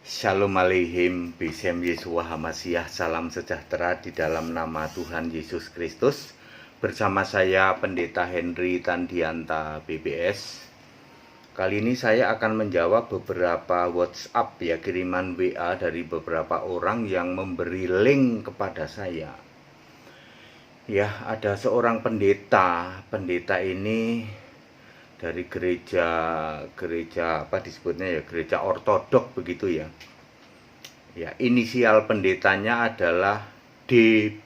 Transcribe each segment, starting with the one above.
Shalom aleihim, Bisem Yeshua Hamasiah, salam sejahtera di dalam nama Tuhan Yesus Kristus. Bersama saya Pendeta Henry Tandianta BBS. Kali ini saya akan menjawab beberapa WhatsApp kiriman WA dari beberapa orang yang memberi link kepada saya. Ada seorang pendeta ini dari gereja apa disebutnya gereja ortodok begitu ya. Inisial pendetanya adalah DB.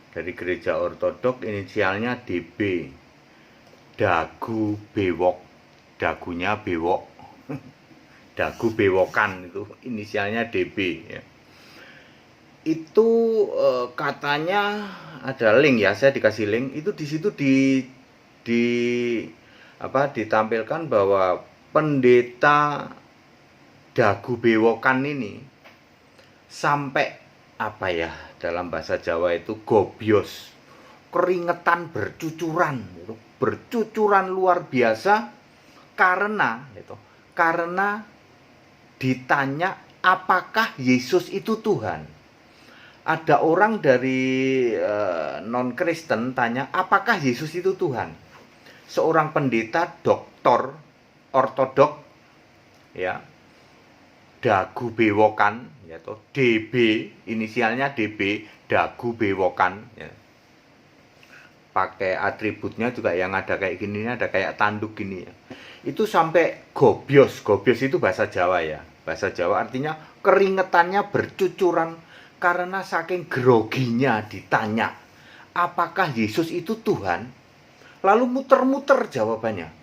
Dari gereja ortodok inisialnya DB. Dagu bewok, dagunya bewok. Dagu bewokan itu inisialnya DB ya. Itu katanya ada link saya dikasih link itu di situ ditampilkan bahwa pendeta dagu bewokan ini sampai dalam bahasa Jawa itu gobyos, keringetan bercucuran luar biasa karena ditanya apakah Yesus itu Tuhan. Ada orang dari non-Kristen tanya apakah Yesus itu Tuhan. Seorang pendeta doktor ortodok dagu bewokan DB, inisialnya DB, dagu bewokan pakai atributnya juga yang ada kayak gini, ada kayak tanduk gini itu sampai gobyos itu bahasa Jawa bahasa Jawa artinya keringetannya bercucuran karena saking groginya ditanya apakah Yesus itu Tuhan. Lalu muter-muter jawabannya.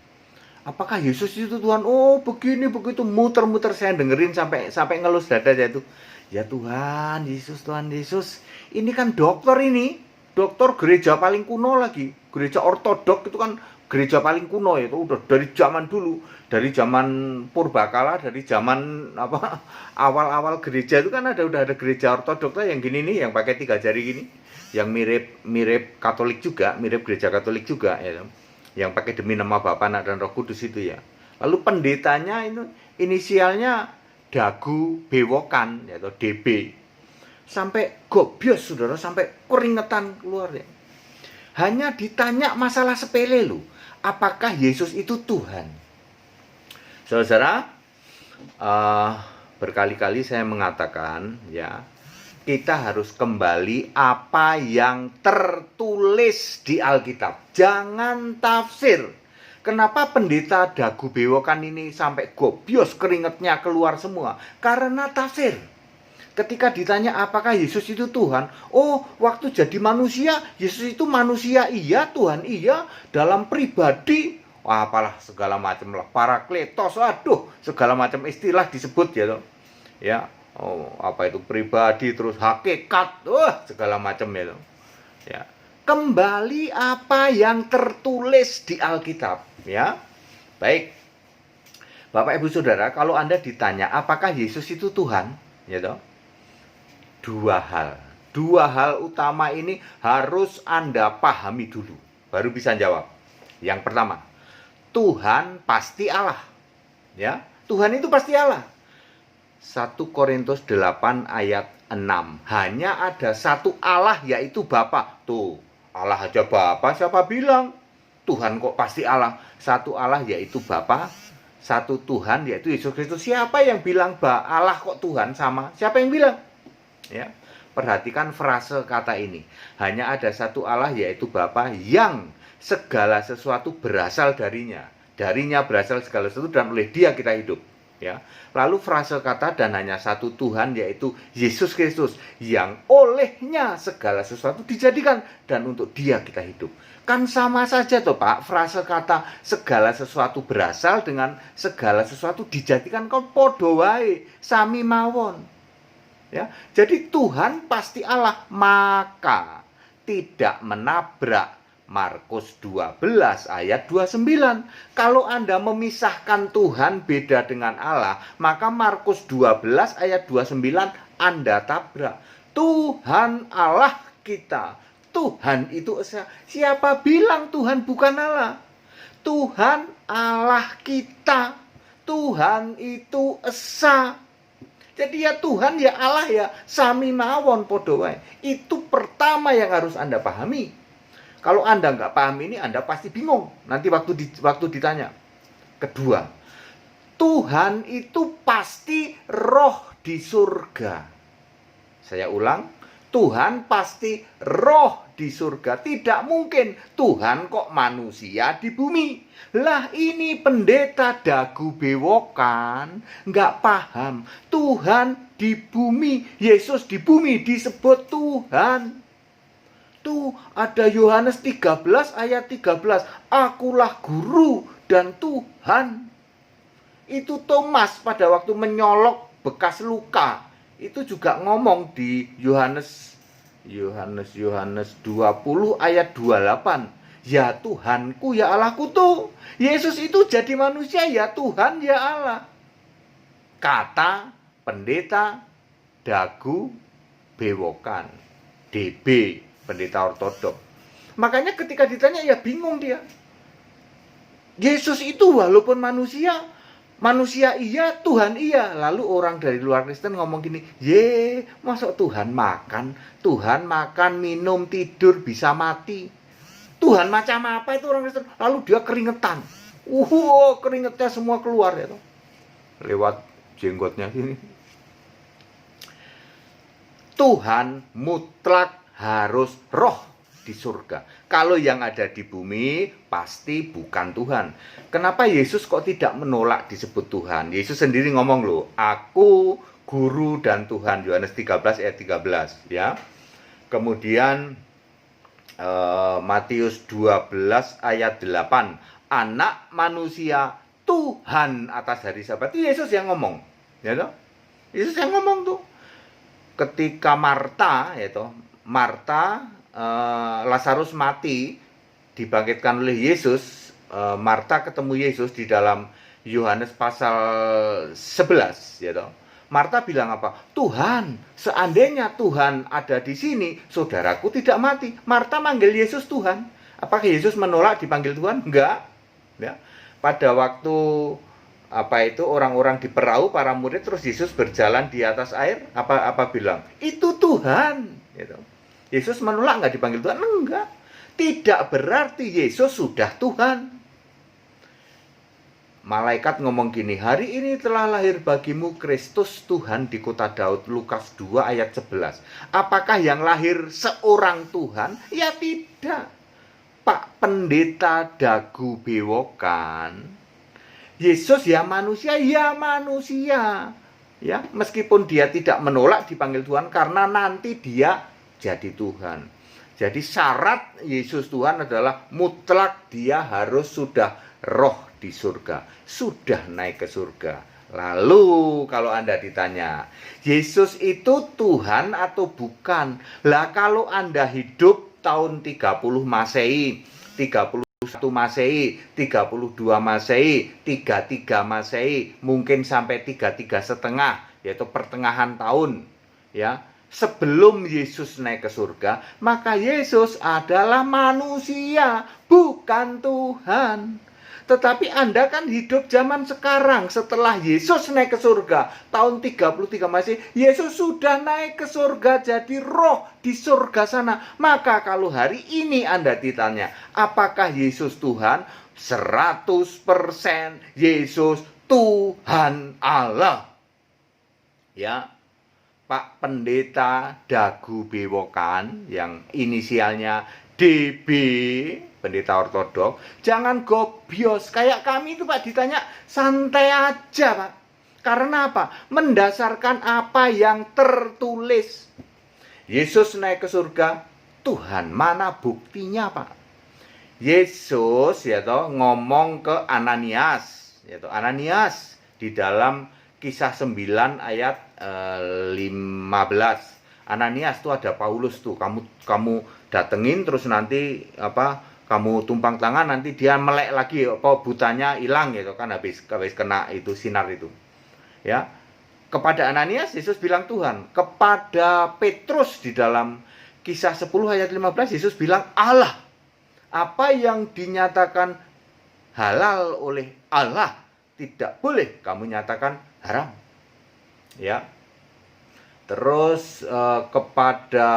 Apakah Yesus itu Tuhan? Oh, begini begitu, muter-muter saya dengerin sampai ngelus dada itu. Ya Tuhan Yesus, Tuhan Yesus. Ini kan dokter ini. Dokter gereja paling kuno lagi. Gereja ortodok itu kan gereja paling kuno itu udah dari zaman dulu, dari zaman purbakala, dari zaman awal-awal gereja itu kan udah ada gereja ortodok yang gini nih, yang pakai 3 jari gini. Yang mirip Katolik juga, mirip gereja Katolik juga yang pakai demi nama Bapa, Anak dan Roh Kudus itu Lalu pendetanya itu inisialnya dagu bewokan atau DB. Sampai gobyos saudara, sampai keringetan keluar Hanya ditanya masalah sepele apakah Yesus itu Tuhan. Saudara, berkali-kali saya mengatakan kita harus kembali apa yang tertulis di Alkitab. Jangan tafsir. Kenapa pendeta dagu bewokan ini sampai gobyos keringetnya keluar semua? Karena tafsir. Ketika ditanya apakah Yesus itu Tuhan, waktu jadi manusia, Yesus itu manusia iya, Tuhan iya, dalam pribadi, apalah segala macam lah, parakletos, segala macam istilah disebut apa itu pribadi, terus hakikat, segala macam Kembali apa yang tertulis di Alkitab Baik, Bapak Ibu Saudara, kalau Anda ditanya apakah Yesus itu Tuhan Dua hal utama ini harus Anda pahami dulu, baru bisa jawab. Yang pertama, Tuhan pasti Allah. Tuhan itu pasti Allah. 1 Korintus 8 ayat 6. Hanya ada satu Allah, yaitu Bapa. Tuh, Allah aja Bapa, siapa bilang? Tuhan kok pasti Allah. Satu Allah yaitu Bapa, satu Tuhan yaitu Yesus Kristus. Siapa yang bilang Allah kok Tuhan sama? Siapa yang bilang? Perhatikan frase kata ini. Hanya ada satu Allah yaitu Bapa yang segala sesuatu berasal darinya. Darinya berasal segala sesuatu dan oleh Dia kita hidup. Lalu frase kata dan hanya satu Tuhan yaitu Yesus Kristus yang olehnya segala sesuatu dijadikan dan untuk Dia kita hidup. Kan sama saja Pak, frase kata segala sesuatu berasal dengan segala sesuatu dijadikan kan podo wae, sami mawon. Jadi Tuhan pasti Allah, maka tidak menabrak Markus 12 ayat 29. Kalau Anda memisahkan Tuhan beda dengan Allah, maka Markus 12 ayat 29 Anda tabrak. Tuhan Allah kita. Tuhan itu esa. Siapa bilang Tuhan bukan Allah? Tuhan Allah kita. Tuhan itu esa. Jadi ya Tuhan, ya Allah, ya sami mawon podo wae. Itu pertama yang harus Anda pahami. Kalau Anda nggak paham ini, Anda pasti bingung nanti waktu ditanya. Kedua, Tuhan itu pasti roh di surga. Saya ulang, Tuhan pasti roh di surga. Tidak mungkin Tuhan kok manusia di bumi. Lah ini pendeta dagu bewokan, nggak paham. Tuhan di bumi, Yesus di bumi disebut Tuhan. Tuh ada Yohanes 13 ayat 13. Akulah guru dan Tuhan. Itu Thomas pada waktu menyolok bekas luka. Itu juga ngomong di Yohanes 20 ayat 28. Ya Tuhanku, ya Allahku tuh. Yesus itu jadi manusia, ya Tuhan, ya Allah. Kata pendeta dagu bewokan, DB, pendeta ortodok. Makanya ketika ditanya ya bingung dia. Yesus itu walaupun manusia iya, Tuhan iya. Lalu orang dari luar Kristen ngomong gini, masuk Tuhan makan, minum, tidur, bisa mati. Tuhan macam apa itu orang Kristen? Lalu dia keringetan. Keringetnya semua keluar ya, lewat jenggotnya sini. Tuhan mutlak harus roh di surga. Kalau yang ada di bumi pasti bukan Tuhan. Kenapa Yesus kok tidak menolak disebut Tuhan? Yesus sendiri ngomong loh, aku guru dan Tuhan. Yohanes 13 ayat 13 ya. Kemudian Matius 12 ayat 8, anak manusia Tuhan atas hari Sabat. Itu Yesus yang ngomong, ya toh? Yesus yang ngomong tuh. Ketika Marta, ya toh, Lazarus mati, dibangkitkan oleh Yesus. Marta ketemu Yesus di dalam Yohanes pasal 11, ya toh. Marta bilang apa? Tuhan, seandainya Tuhan ada di sini, saudaraku tidak mati. Marta manggil Yesus Tuhan. Apakah Yesus menolak dipanggil Tuhan? Enggak. Ya. Pada waktu orang-orang di perahu, para murid, terus Yesus berjalan di atas air, apa bilang? Itu Tuhan. Gitu. Yesus menolak nggak dipanggil Tuhan? Enggak. Tidak berarti Yesus sudah Tuhan. Malaikat ngomong gini, hari ini telah lahir bagimu Kristus Tuhan di kota Daud. Lukas 2 ayat 11. Apakah yang lahir seorang Tuhan? Ya tidak. Pak pendeta dagu bewokan. Yesus ya manusia, ya, meskipun dia tidak menolak dipanggil Tuhan karena nanti dia jadi Tuhan. Jadi syarat Yesus Tuhan adalah mutlak dia harus sudah roh di surga, sudah naik ke surga. Lalu kalau Anda ditanya, Yesus itu Tuhan atau bukan? Lah kalau Anda hidup tahun 30 Masehi, 31 Masehi, 32 Masehi, 33 Masehi, mungkin sampai 33 setengah, yaitu pertengahan tahun, ya. Sebelum Yesus naik ke surga, maka Yesus adalah manusia, bukan Tuhan. Tetapi Anda kan hidup zaman sekarang. Setelah Yesus naik ke surga tahun 33 Masehi, Yesus sudah naik ke surga jadi roh di surga sana. Maka kalau hari ini Anda ditanya, apakah Yesus Tuhan? 100% Yesus Tuhan Allah. Ya, Pak Pendeta dagu bewokan yang inisialnya DB, pendeta ortodok, jangan gobios kayak kami itu Pak, ditanya santai aja Pak. Karena apa? Mendasarkan apa yang tertulis. Yesus naik ke surga, Tuhan, mana buktinya Pak? Yesus ya toh ngomong ke Ananias, ya toh, Ananias di dalam Kisah 9 ayat 15. Ananias tuh ada Paulus tuh, kamu datengin terus nanti kamu tumpang tangan, nanti dia melek lagi, butanya hilang gitu kan, habis kena itu sinar itu. Ya. Kepada Ananias Yesus bilang Tuhan. Kepada Petrus di dalam Kisah 10 ayat 15 Yesus bilang Allah. Apa yang dinyatakan halal oleh Allah tidak boleh kamu nyatakan haram. Ya. Terus kepada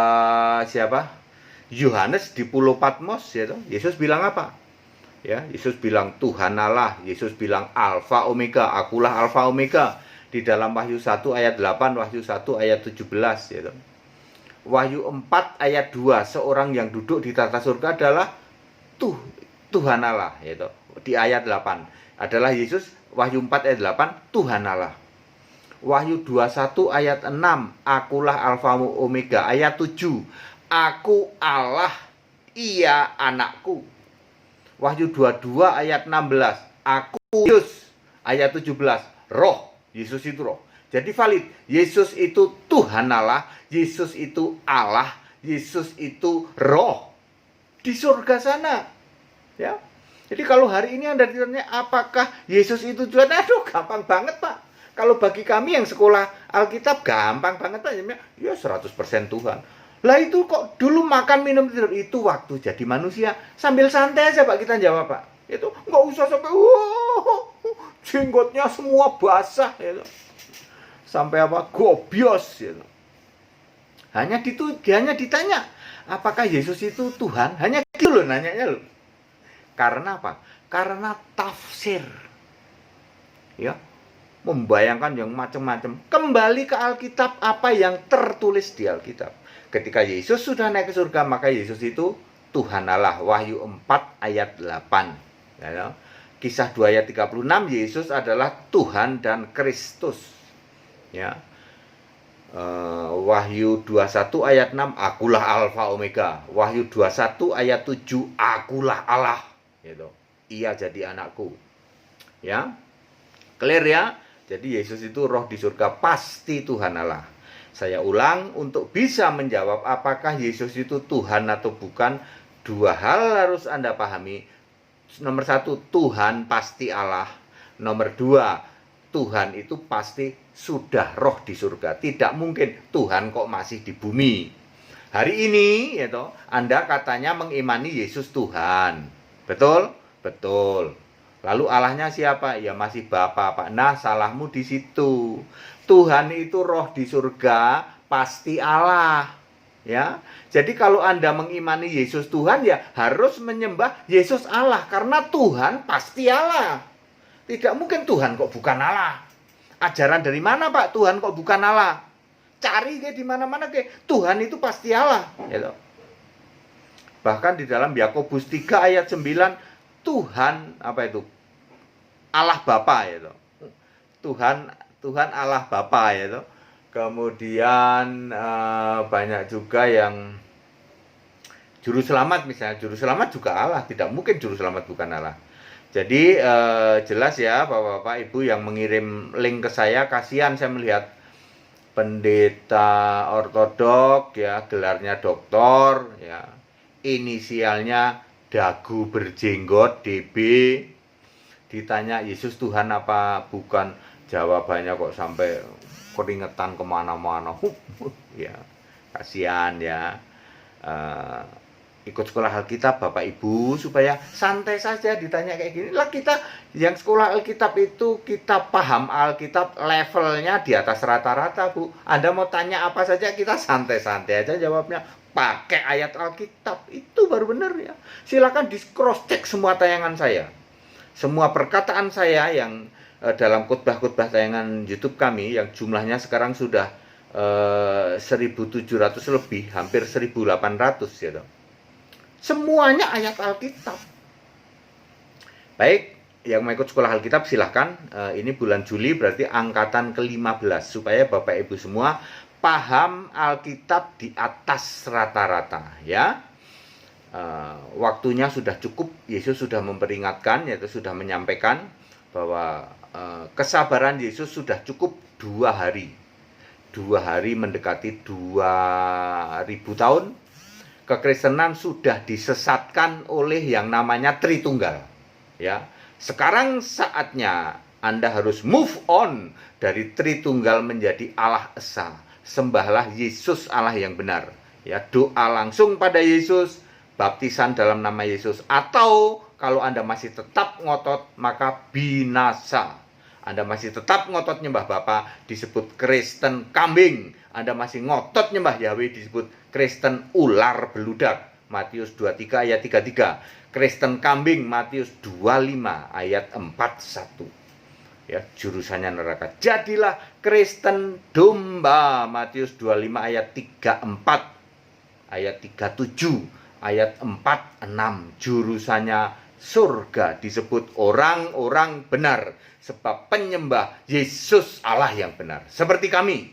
siapa? Yohanes di Pulau Patmos, ya toh. Yesus bilang apa? Ya, Yesus bilang Tuhan Allah, Yesus bilang Alfa Omega, akulah Alfa Omega. Di dalam Wahyu 1 ayat 8, Wahyu 1 ayat 17, ya toh. Wahyu 4 ayat 2, seorang yang duduk di tata surga adalah Tuhan Allah, ya toh. Di ayat 8 adalah Yesus. Wahyu 4 ayat 8, Tuhan Allah. Wahyu 21 ayat 6, akulah Alfa Omega. Ayat 7, aku Allah, ia anakku. Wahyu 22 ayat 16, aku Yesus. Ayat 17, roh. Yesus itu roh. Jadi valid. Yesus itu Tuhan Allah, Yesus itu Allah, Yesus itu roh. Di surga sana. Ya. Jadi kalau hari ini Anda ditanya apakah Yesus itu Tuhan? Aduh, gampang banget, Pak. Kalau bagi kami yang sekolah Alkitab gampang banget aja, ya 100% Tuhan. Lah itu kok dulu makan minum tidur itu waktu jadi manusia sambil santai aja Pak kita jawab Pak. Itu nggak usah sampai jenggotnya semua basah gitu. Sampai apa gobios gitu. Hanya ditanya apakah Yesus itu Tuhan? Hanya gitu loh nanyanya loh. Karena apa? Karena tafsir. Ya. Membayangkan yang macam-macam. Kembali ke Alkitab, apa yang tertulis di Alkitab. Ketika Yesus sudah naik ke surga, maka Yesus itu Tuhan Allah. Wahyu 4 ayat 8. Ya, Kisah 2 ayat 36, Yesus adalah Tuhan dan Kristus. Ya. Wahyu 21 ayat 6, akulah Alfa Omega. Wahyu 21 ayat 7, akulah Allah. Gitu. Ia jadi anakku. Ya. Clear ya? Jadi Yesus itu roh di surga, pasti Tuhan Allah. Saya ulang, untuk bisa menjawab apakah Yesus itu Tuhan atau bukan, dua hal harus Anda pahami. Nomor satu, Tuhan pasti Allah. Nomor dua, Tuhan itu pasti sudah roh di surga. Tidak mungkin Tuhan kok masih di bumi. Hari ini ya toh, Anda katanya mengimani Yesus Tuhan. Betul? Betul. Lalu Allahnya siapa? Ya masih Bapa, Pak. Nah, salahmu di situ. Tuhan itu roh di surga, pasti Allah. Ya. Jadi kalau Anda mengimani Yesus Tuhan, ya harus menyembah Yesus Allah karena Tuhan pasti Allah. Tidak mungkin Tuhan kok bukan Allah. Ajaran dari mana, Pak? Tuhan kok bukan Allah? Cari ke di mana-mana ke. Tuhan itu pasti Allah, gitu. Bahkan di dalam Yakobus 3 ayat 9, Tuhan apa itu? Allah Bapa itu. Tuhan Allah Bapa itu. Kemudian banyak juga yang juru selamat misalnya. Juru selamat juga Allah. Tidak mungkin juru selamat bukan Allah. Jadi jelas ya Bapak-bapak Ibu yang mengirim link ke saya, kasihan saya melihat pendeta ortodok ya, gelarnya doktor ya. Inisialnya dagu berjenggot DB. Ditanya Yesus Tuhan apa bukan, jawabannya kok sampai keringetan kemana-mana. Ya, kasihan ya. Ikut sekolah Alkitab Bapak Ibu supaya santai saja ditanya kayak gini. Lah kita yang sekolah Alkitab itu kita paham Alkitab levelnya di atas rata-rata Bu. Anda mau tanya apa saja kita santai-santai aja jawabnya. Pakai ayat Alkitab itu baru benar ya. Silakan di cross check semua tayangan saya. Semua perkataan saya yang dalam khotbah-khotbah tayangan YouTube kami yang jumlahnya sekarang sudah 1.700 lebih, hampir 1.800 ya. Semuanya ayat Alkitab. Baik, yang mau ikut sekolah Alkitab silahkan. Ini bulan Juli berarti angkatan ke-15 supaya Bapak Ibu semua paham Alkitab di atas rata-rata ya. Waktunya sudah cukup. Yesus sudah memperingatkan, yaitu sudah menyampaikan bahwa kesabaran Yesus sudah cukup 2 hari. 2 hari mendekati 2000 tahun. Kekristenan sudah disesatkan oleh yang namanya Tritunggal. Ya, sekarang saatnya Anda harus move on dari Tritunggal menjadi Allah Esa. Sembahlah Yesus Allah yang benar. Ya, doa langsung pada Yesus. Baptisan dalam nama Yesus, atau kalau Anda masih tetap ngotot maka binasa. Anda masih tetap ngotot nyembah Bapa, disebut Kristen kambing. Anda masih ngotot nyembah Yahweh, disebut Kristen ular beludak. Matius 23 ayat 33. Kristen kambing, Matius 25 ayat 41. Ya, jurusannya neraka. Jadilah Kristen domba, Matius 25 ayat 34, ayat 37, ayat 46. Jurusannya surga, disebut orang-orang benar, sebab penyembah Yesus Allah yang benar. Seperti kami,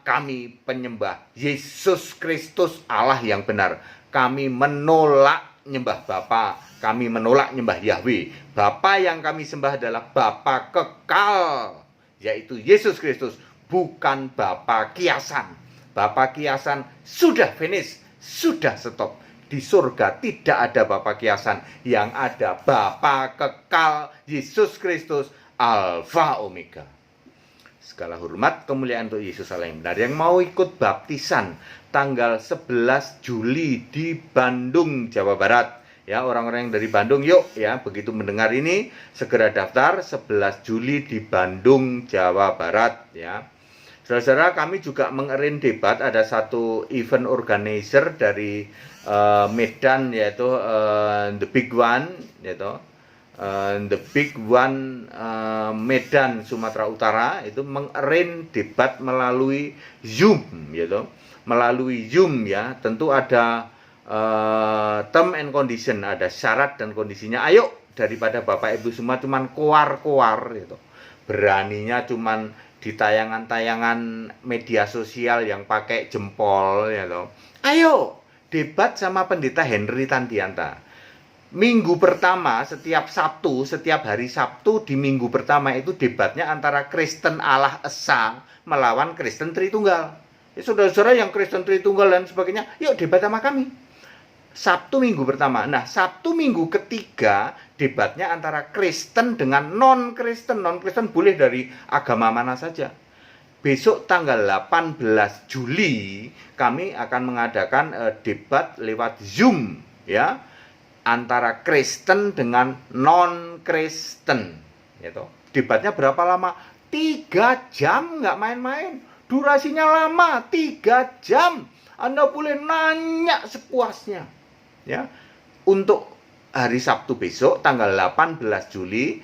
kami penyembah Yesus Kristus Allah yang benar. Kami menolak nyembah Bapa, kami menolak nyembah Yahweh. Bapa yang kami sembah adalah Bapa kekal, yaitu Yesus Kristus, bukan Bapa kiasan. Bapa kiasan sudah finish, sudah stop. Di surga tidak ada Bapa kiasan, yang ada Bapa kekal, Yesus Kristus, Alfa Omega. Segala hormat kemuliaan untuk Yesus Allah yang benar. Yang mau ikut baptisan tanggal 11 Juli di Bandung, Jawa Barat. Ya, orang-orang yang dari Bandung, yuk ya, begitu mendengar ini segera daftar. 11 Juli di Bandung, Jawa Barat ya. Saudara-saudara, kami juga mengerin debat. Ada satu event organizer dari Medan, yaitu The Big One, yaitu The Big One Medan, Sumatera Utara, itu mengerin debat melalui Zoom, gitu. Melalui Zoom ya, tentu ada term and condition, ada syarat dan kondisinya. Ayo, daripada Bapak Ibu semua cuman koar-koar gitu. Beraninya cuman di tayangan-tayangan media sosial yang pakai jempol gitu. Ayo, debat sama Pendeta Henry Tandianta. Minggu pertama, setiap Sabtu, setiap hari Sabtu di minggu pertama itu debatnya antara Kristen Allah Esa melawan Kristen Tritunggal. Ya, saudara-saudara yang Kristen Tritunggal dan sebagainya, yuk debat sama kami. Sabtu minggu pertama. Nah, Sabtu minggu ketiga debatnya antara Kristen dengan non-Kristen. Non-Kristen boleh dari agama mana saja. Besok tanggal 18 Juli kami akan mengadakan debat lewat Zoom ya, antara Kristen dengan non-Kristen gitu. Debatnya berapa lama? 3 jam, nggak main-main. Durasinya lama, 3 jam. Anda boleh nanya sepuasnya ya. Untuk hari Sabtu besok tanggal 18 Juli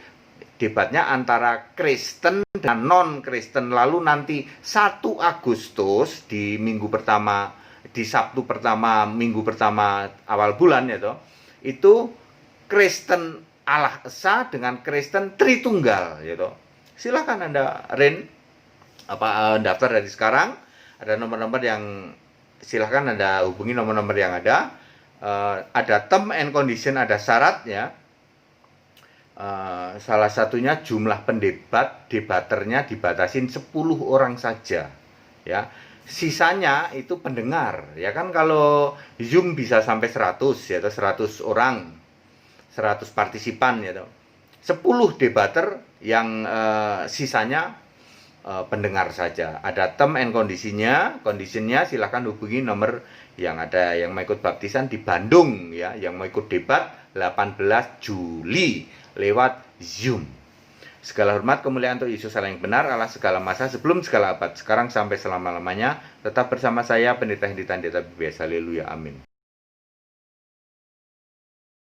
debatnya antara Kristen dan non-Kristen. Lalu nanti 1 Agustus di minggu pertama, di Sabtu pertama minggu pertama awal bulan ya toh, itu Kristen Allah Esa dengan Kristen Tritunggal gitu. Silakan Anda daftar dari sekarang. Ada nomor-nomor yang silakan Anda hubungi, nomor-nomor yang ada. Ada term and condition, ada syarat ya. Salah satunya jumlah debaternya dibatasin 10 orang saja ya. Sisanya itu pendengar ya kan. Kalau Zoom bisa sampai 100 ya, 100 orang, 100 partisipan ya, 10 debater yang sisanya pendengar saja. Ada term and conditionnya silakan hubungi nomor yang ada. Yang mau ikut baptisan di Bandung ya, yang mau ikut debat 18 Juli lewat Zoom. Segala hormat kemuliaan untuk Yesus Allah yang benar, Allah segala masa, sebelum segala abad, sekarang sampai selama-lamanya. Tetap bersama saya, Pendeta Henry Tandiata BBS. Haleluya, amin.